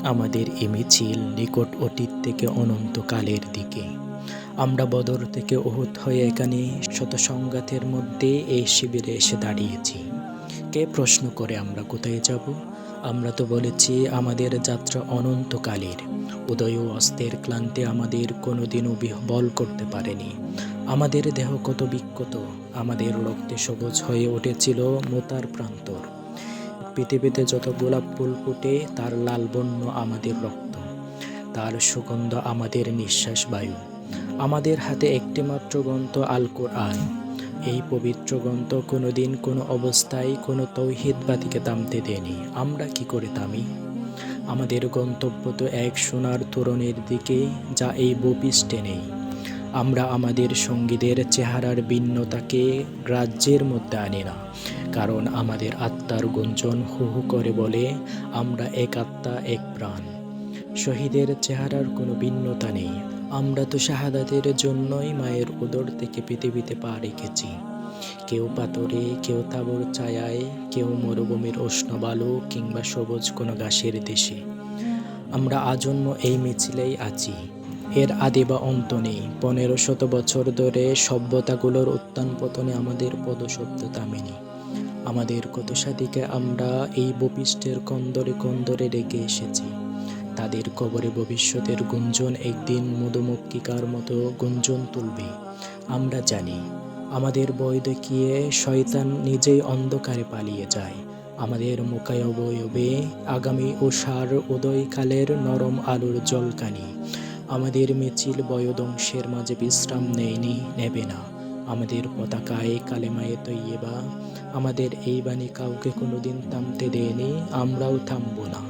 আমাদের এ মিছিল নিকট অতীত থেকে অনন্তকালের দিকে। আমরা বদর থেকে উহুদ হয়ে এখানে শত সংঘাতের মধ্যে এই শিবিরে এসে দাঁড়িয়েছি। কে প্রশ্ন করে আমরা কোথায় যাব? আমরা তো বলেছি আমাদের যাত্রা অনন্তকালের। উদয় ও অস্তের ক্লান্তি আমাদের কোনোদিনও বিহ্বল করতে পারেনি। আমাদের দেহ কত বিক্ষত, আমাদের রক্তে সবুজ হয়ে উঠেছিল মোতার প্রান্তর। পৃথিবীতে যত গোলাপ ফুল ফুটে তার লাল বর্ণ আমাদের রক্ত, তার সুগন্ধ আমাদের নিঃশ্বাস বায়ু। আমাদের হাতে একটি মাত্র গ্রন্থ আল কোরআন। এই পবিত্র গ্রন্থ কোনোদিন কোনো অবস্থায় কোনো তৌহিদবাদীকে থামতে দেয়নি। আমরা কি করে থামি? আমাদের গন্তব্য তো এক সোনার তোরণের দিকে, যা এই ভূপৃষ্ঠে নেই। আমরা আমাদের সঙ্গীদের চেহারার ভিন্নতাকে গ্রাহ্যের মধ্যে আনি না, কারণ আমাদের আত্মার গুঞ্জন হু হু করে বলে, আমরা এক আত্মা, এক প্রাণ। শহীদের চেহারার কোনো ভিন্নতা নেই। আমরা তো শাহাদাতের জন্যই মায়ের উদর থেকে পৃথিবীতে পা রেখেছি। কেউ পাথরে, কেউ তাঁবুর ছায়ায়, কেউ মরুভূমির উষ্ণ বালু কিংবা সবুজ কোনো ঘাসের দেশে। আমরা আজন্ম এই মিছিলেই আছি। এর আদি বা অন্ত নেই। 1500 বছর ধরে সভ্যতাগুলোর উত্থান পতনে আমাদের পদশব্দ থামেনি। আমাদের কত সাথীকে আমরা এই ভূপৃষ্ঠের কন্দরে কন্দরে রেখে এসেছি। তাদের কবরে ভবিষ্যতের গুঞ্জন একদিন মধুমক্ষিকার মতো গুঞ্জন তুলবে। আমরা জানি আমাদের ভয় দেখিয়ে শয়তান নিজেই অন্ধকারে পালিয়ে যায়। আমাদের মুখায়বয়বে আগামী উষার উদয়কালের নরম আলোর জলকানি। আমাদের মিছিল বয়োধ্বংসের মাঝে বিশ্রাম নেয়নি, নেবে না। আমাদের পতাকায় কালেমায়ে তৈয়বা। আমাদের এই বাণী কাউকে কোনোদিন থামতে দেয়নি, আমরাও থামব না।